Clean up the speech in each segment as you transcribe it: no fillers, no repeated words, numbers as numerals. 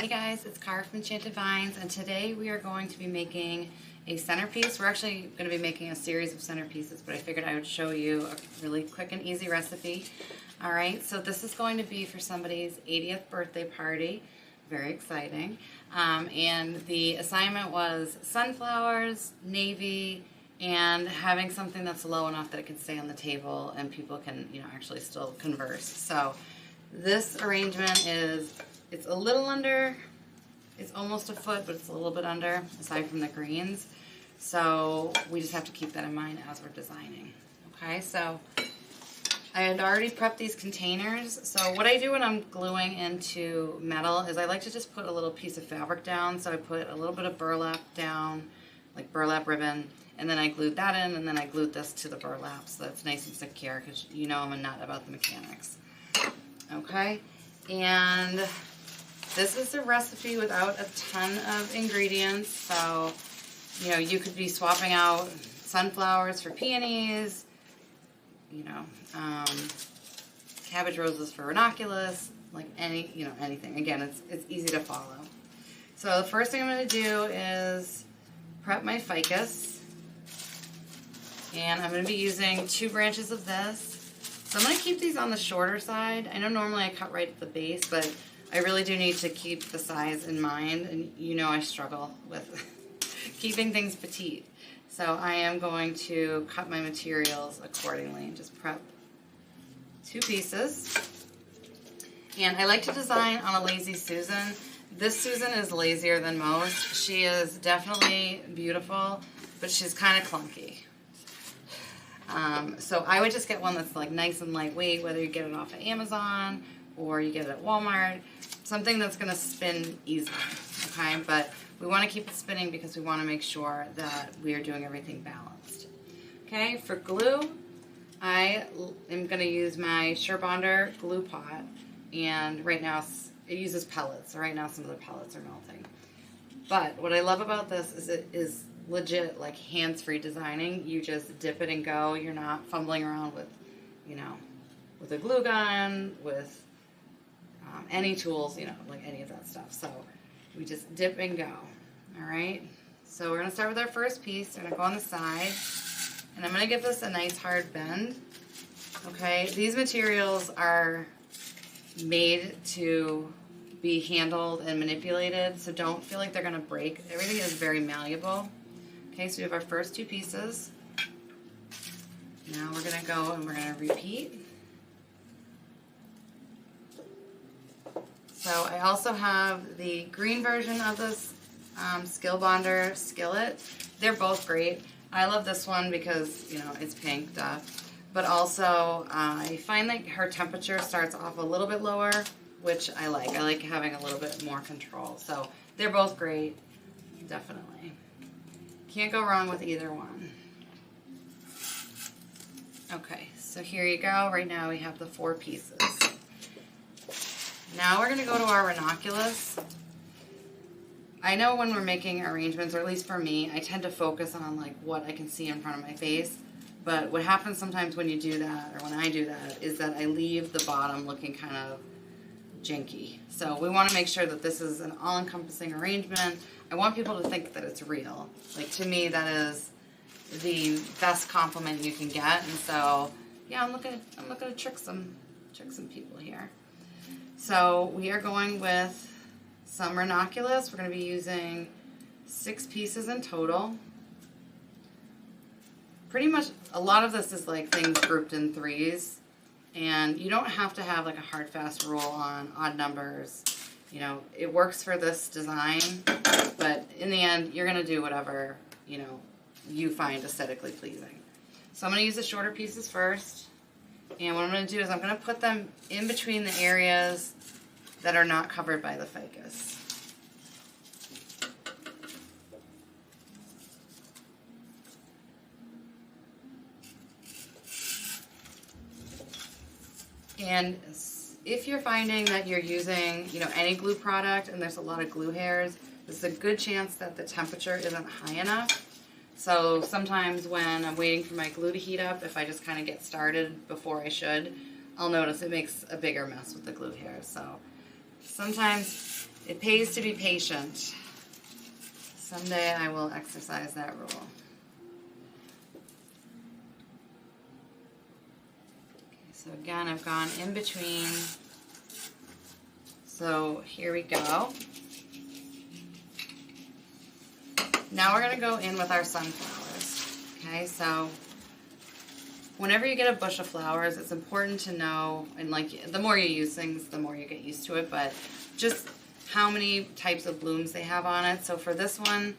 Hey guys, it's Cara from Enchanted Vines, and today we are going to be making a centerpiece. We're actually going to be making a series of centerpieces, but I figured I would show you a really quick and easy recipe. Alright, so this is going to be for somebody's 80th birthday party. Very exciting. And the assignment was sunflowers, navy, and having something that's low enough that it can stay on the table and people can, actually still converse. So this arrangement is, it's a little under, it's almost a foot, but it's a little bit under, aside from the greens. So we just have to keep that in mind as we're designing. Okay, so I had already prepped these containers. So what I do when I'm gluing into metal is I like to just put a little piece of fabric down. So I put a little bit of burlap down, like burlap ribbon, and then I glued that in, and then I glued this to the burlap so that's nice and secure, because you know I'm a nut about the mechanics. Okay, and this is a recipe without a ton of ingredients, so you could be swapping out sunflowers for peonies, cabbage roses for ranunculus, like anything. Again, it's easy to follow. So the first thing I'm going to do is prep my ficus, and I'm going to be using 2 branches of this. So I'm going to keep these on the shorter side. I know normally I cut right at the base, but I really do need to keep the size in mind, and I struggle with keeping things petite. So I am going to cut my materials accordingly and just prep 2 pieces. And I like to design on a Lazy Susan. This Susan is lazier than most. She is definitely beautiful, but she's kind of clunky. So I would just get one that's like nice and lightweight, whether you get it off of Amazon or you get it at Walmart, something that's going to spin easily, okay? But we want to keep it spinning because we want to make sure that we are doing everything balanced. Okay, for glue, I am going to use my Surebonder glue pot, and right now it uses pellets, so right now some of the pellets are melting. But what I love about this is it is legit like hands-free designing. You just dip it and go. You're not fumbling around with, with a glue gun, with any tools, like any of that stuff. So we just dip and go. All right. So we're going to start with our first piece. We're going to go on the side, and I'm going to give this a nice hard bend. Okay. These materials are made to be handled and manipulated, so don't feel like they're going to break. Everything is very malleable. Okay, so we have our first 2 pieces. Now we're going to go and we're going to repeat. So I also have the green version of this Skill Bonder skillet. They're both great. I love this one because, it's pink, duh. But also, I find like her temperature starts off a little bit lower, which I like. I like having a little bit more control. So they're both great, definitely. Can't go wrong with either one. Okay, so here you go. Right now we have the 4 pieces. Now we're going to go to our ranunculus. I know when we're making arrangements, or at least for me, I tend to focus on like what I can see in front of my face. But what happens sometimes when you do that, or when I do that, is that I leave the bottom looking kind of janky. So we want to make sure that this is an all-encompassing arrangement. I want people to think that it's real. Like, to me, that is the best compliment you can get. And so, yeah, I'm looking to trick some people here. So we are going with some ranunculus. We're going to be using 6 pieces in total. Pretty much a lot of this is like things grouped in 3s. And you don't have to have like a hard, fast rule on odd numbers. It works for this design, but in the end, you're going to do whatever, you find aesthetically pleasing. So I'm going to use the shorter pieces first. And what I'm going to do is I'm going to put them in between the areas that are not covered by the ficus. And if you're finding that you're using, any glue product and there's a lot of glue hairs, there's a good chance that the temperature isn't high enough. So sometimes when I'm waiting for my glue to heat up, if I just kind of get started before I should, I'll notice it makes a bigger mess with the glue hairs. So sometimes It pays to be patient. Someday I will exercise that rule. Okay, so again, I've gone in between. So here we go. Now we're going to go in with our sunflowers. Okay, so whenever you get a bush of flowers, it's important to know, and like the more you use things, the more you get used to it, but just how many types of blooms they have on it. So for this one,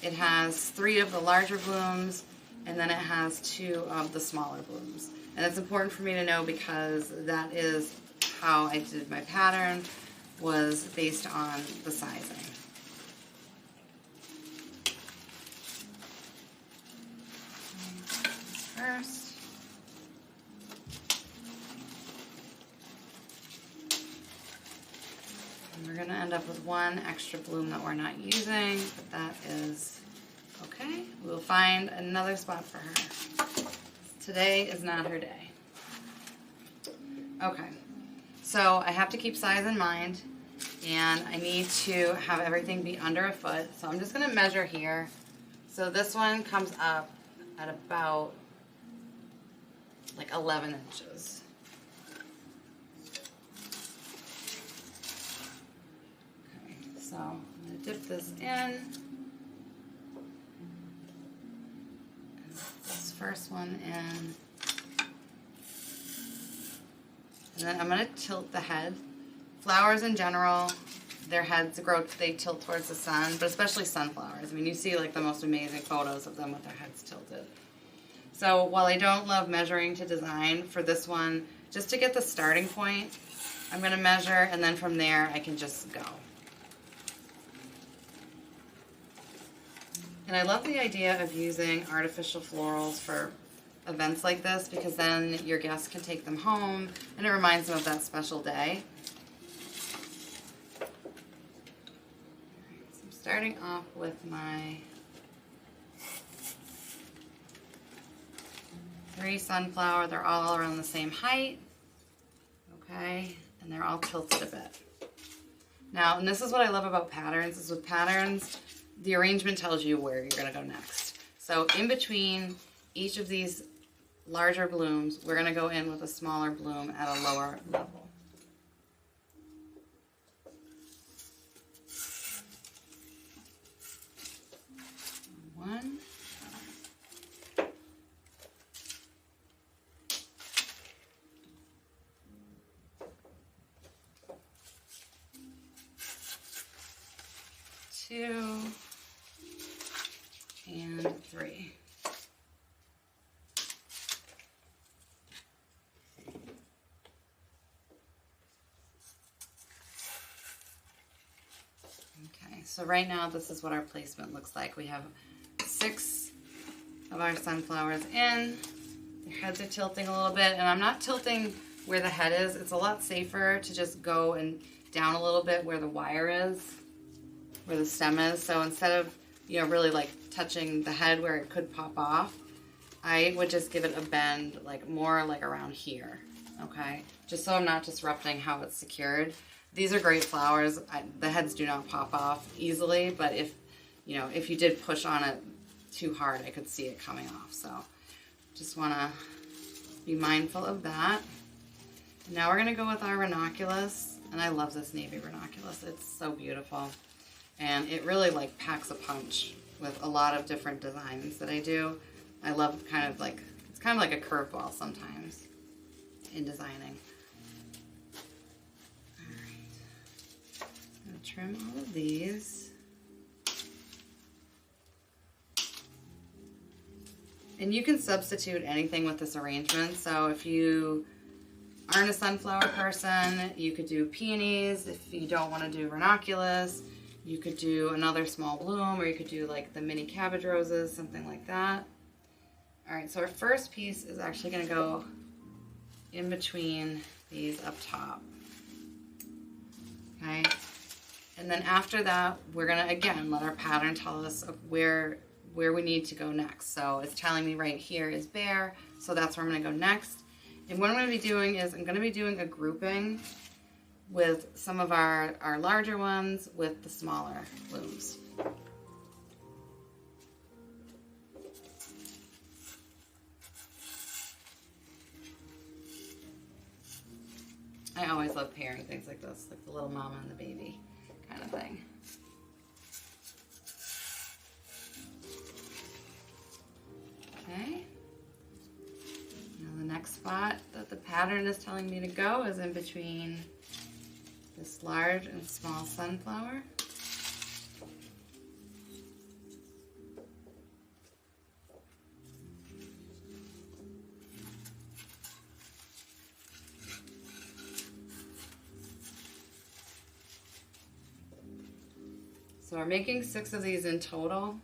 it has 3 of the larger blooms, and then it has 2 of the smaller blooms. And it's important for me to know because that is how I did my pattern, was based on the sizing. First. And we're going to end up with 1 extra bloom that we're not using, but that is okay. We'll find another spot for her. Today is not her day. Okay, so I have to keep size in mind, and I need to have everything be under a foot. So I'm just going to measure here. So this one comes up at about like 11 inches. Okay, so I'm going to dip this in. And this first one in. And then I'm going to tilt the head. Flowers in general, their heads they tilt towards the sun, but especially sunflowers. I mean, you see like the most amazing photos of them with their heads tilted. So while I don't love measuring to design, for this one, just to get the starting point, I'm going to measure, and then from there I can just go. And I love the idea of using artificial florals for events like this, because then your guests can take them home and it reminds them of that special day. So I'm starting off with my 3 sunflower. They're all around the same height. Okay, and they're all tilted a bit. Now, and this is what I love about patterns, is with patterns, the arrangement tells you where you're going to go next. So in between each of these larger blooms, we're going to go in with a smaller bloom at a lower level. One. Two. And 3. Okay, so right now this is what our placement looks like. We have 6 of our sunflowers in. Their heads are tilting a little bit, and I'm not tilting where the head is. It's a lot safer to just go and down a little bit where the wire is, where the stem is. So instead of, you know, really like touching the head where it could pop off, I would just give it a bend, like more like around here, okay? Just so I'm not disrupting how it's secured. These are great flowers. The heads do not pop off easily, but if, you know, if you did push on it too hard, I could see it coming off. So just wanna be mindful of that. Now we're gonna go with our ranunculus, and I love this navy ranunculus. It's so beautiful. And it really like packs a punch with a lot of different designs that I do. I love it's kind of like a curveball sometimes in designing. All right, I'm gonna trim all of these. And you can substitute anything with this arrangement. So if you aren't a sunflower person, you could do peonies. If you don't want to do ranunculus, you could do another small bloom, or you could do like the mini cabbage roses, something like that. All right, so our first piece is actually going to go in between these up top. Okay, and then after that, we're going to again let our pattern tell us of where we need to go next. So it's telling me right here is bare, so that's where I'm going to go next. And what I'm going to be doing is I'm going to be doing a grouping with some of our larger ones with the smaller blooms. I always love pairing things like this, like the little mama and the baby kind of thing. Okay. Now the next spot that the pattern is telling me to go is in between this large and small sunflower. So we're making 6 of these in total,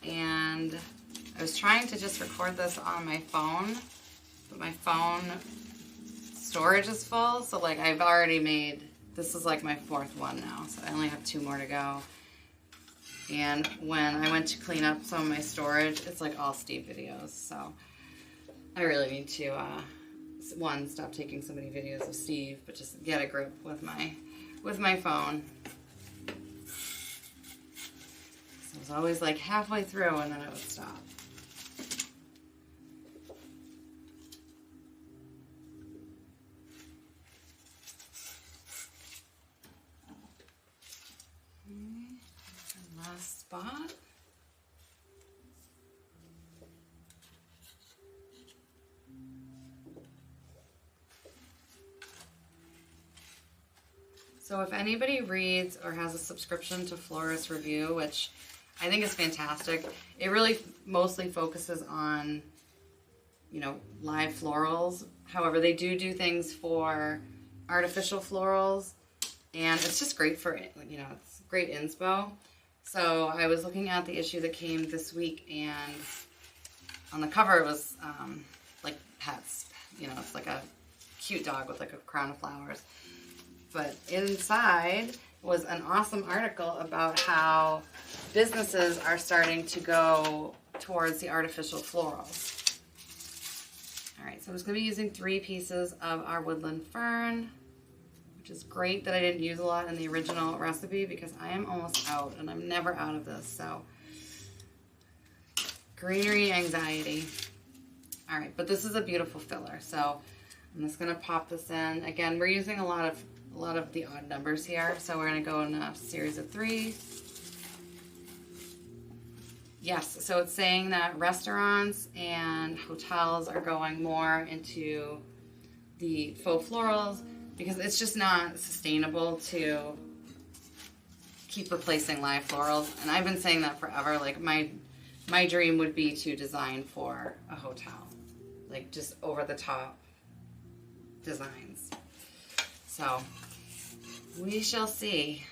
and I was trying to just record this on my phone, but my phone storage is full, so like I've already made, this is like my 4th one now, so I only have 2 more to go. And when I went to clean up some of my storage, it's like all Steve videos, so I really need to, one, stop taking so many videos of Steve, but just get a grip with my phone. So it was always like halfway through and then it would stop. Last spot. So if anybody reads or has a subscription to Florist Review, which I think is fantastic, it really mostly focuses on, you know, live florals. However, they do things for artificial florals, and it's just great for, you know, it's great inspo. So I was looking at the issue that came this week, and on the cover it was like pets. You know, it's like a cute dog with like a crown of flowers. But inside was an awesome article about how businesses are starting to go towards the artificial florals. All right, so I'm just going to be using 3 pieces of our woodland fern, which is great that I didn't use a lot in the original recipe because I am almost out and I'm never out of this. So greenery anxiety. All right, but this is a beautiful filler. So I'm just going to pop this in. Again, we're using a lot of the odd numbers here. So we're going to go in a series of 3. Yes, so it's saying that restaurants and hotels are going more into the faux florals because it's just not sustainable to keep replacing live florals. And I've been saying that forever. Like my dream would be to design for a hotel, like just over the top designs. So we shall see.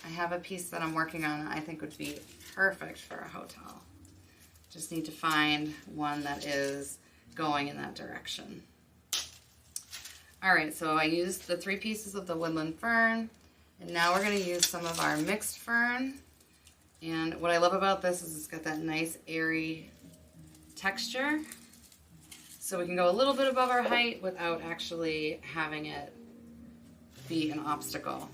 I have a piece that I'm working on that I think would be perfect for a hotel. Just need to find one that is going in that direction. All right, so I used the 3 pieces of the woodland fern, and now we're going to use some of our mixed fern. And what I love about this is it's got that nice airy texture. So we can go a little bit above our height without actually having it be an obstacle.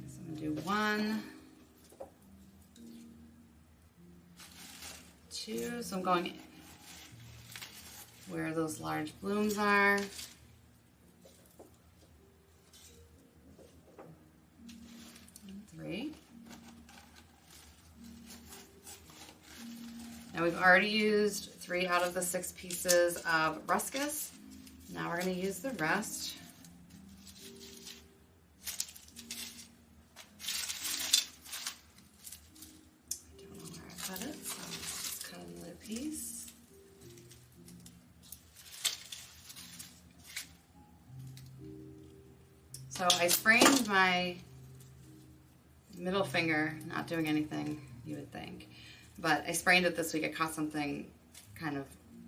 So I'm going to do 1, 2. So I'm going where those large blooms are. 3. Now we've already used 3 out of the 6 pieces of ruscus. Now we're going to use the rest. I don't know where I put it, so I'll just cut another piece. So I sprained my middle finger, not doing anything, you would think. But I sprained it this week. I caught something kind of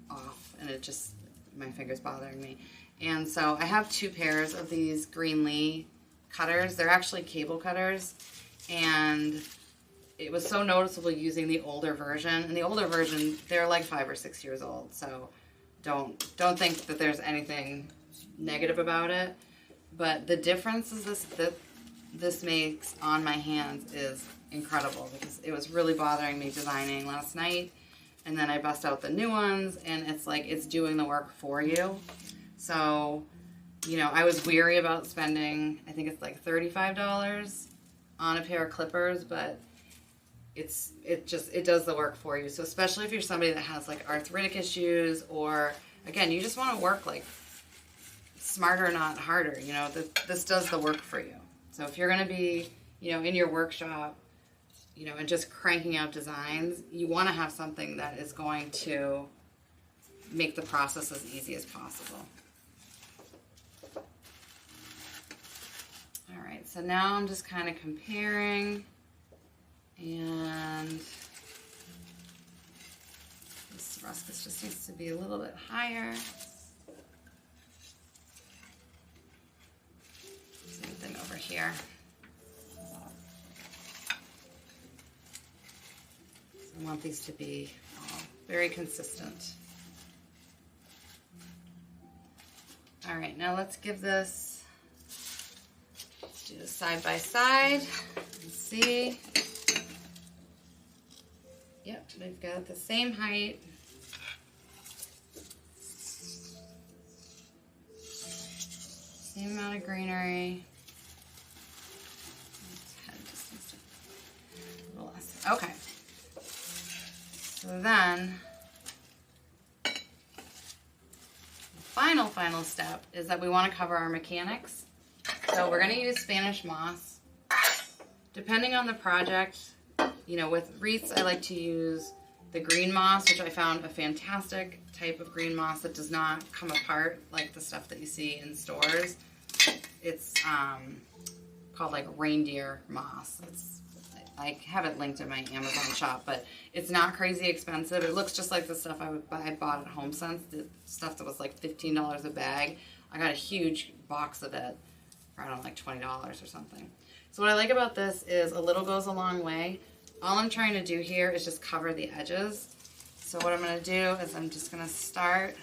off, and it just, my finger's bothering me. And so I have 2 pairs of these Greenlee cutters. They're actually cable cutters, and it was so noticeable using the older version. And the older version, they're like 5 or 6 years old. So don't think that there's anything negative about it. But the difference is this makes on my hands is incredible, because it was really bothering me designing last night, and then I bust out the new ones, and it's like it's doing the work for you. So, you know, I was weary about spending, I think it's like $35 on a pair of clippers, but it does the work for you. So especially if you're somebody that has like arthritic issues, or again, you just want to work like smarter, not harder, you know, this does the work for you. So if you're going to be, you know, in your workshop, you know, and just cranking out designs, you want to have something that is going to make the process as easy as possible. All right, so now I'm just kind of comparing, and this ruscus just needs to be a little bit higher. Same thing over here. I want these to be very consistent. All right, now let's give this, let's do this side by side and see. Yep, they've got the same height. Same amount of greenery. A little less. Okay. So then, the final step is that we want to cover our mechanics. So we're going to use Spanish moss. Depending on the project, you know, with wreaths, I like to use the green moss, which I found a fantastic type of green moss that does not come apart like the stuff that you see in stores. It's called like reindeer moss. I have it linked in my Amazon shop, but it's not crazy expensive. It looks just like the stuff I bought at HomeSense, the stuff that was like $15 a bag. I got a huge box of it for, I don't know, like $20 or something. So what I like about this is a little goes a long way. All I'm trying to do here is just cover the edges. So what I'm going to do is I'm just going to start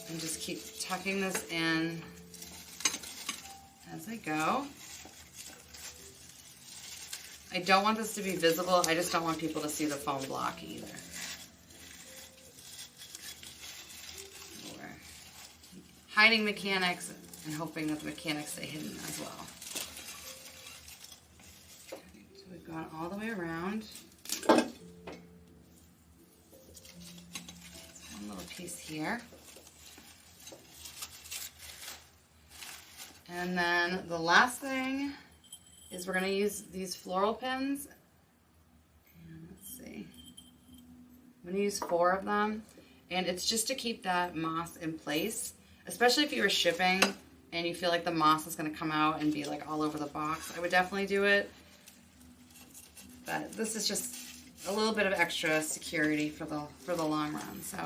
and just keep tucking this in as I go. I don't want this to be visible. I just don't want people to see the foam block either. We're hiding mechanics and hoping that the mechanics stay hidden as well. Okay, so we've gone all the way around. One little piece here. And then the last thing is we're going to use these floral pins. And let's see. I'm going to use 4 of them. And it's just to keep that moss in place, especially if you were shipping and you feel like the moss is going to come out and be like all over the box. I would definitely do it. But this is just a little bit of extra security for the long run. So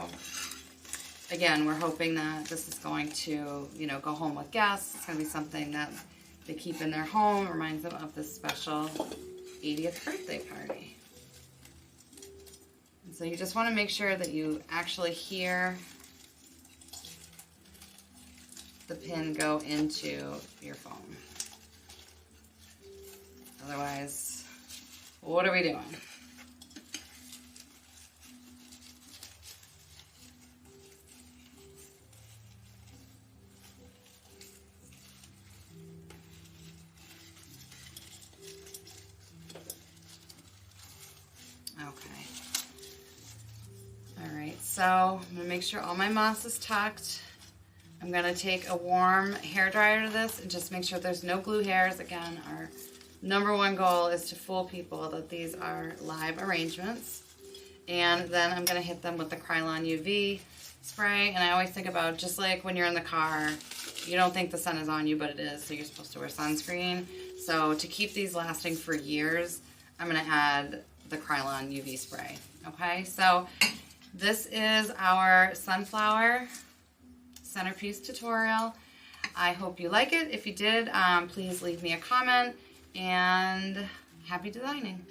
again, we're hoping that this is going to, you know, go home with guests. It's going to be something that they keep in their home, reminds them of this special 80th birthday party. And so you just want to make sure that you actually hear the pin go into your foam. Otherwise, what are we doing? So I'm going to make sure all my moss is tucked. I'm going to take a warm hair dryer to this and just make sure there's no glue hairs. Again, our #1 goal is to fool people that these are live arrangements. And then I'm going to hit them with the Krylon UV spray. And I always think about, just like when you're in the car, you don't think the sun is on you, but it is, so you're supposed to wear sunscreen. So to keep these lasting for years, I'm going to add the Krylon UV spray. Okay, so this is our sunflower centerpiece tutorial. I hope you like it. If you did, please leave me a comment, and happy designing.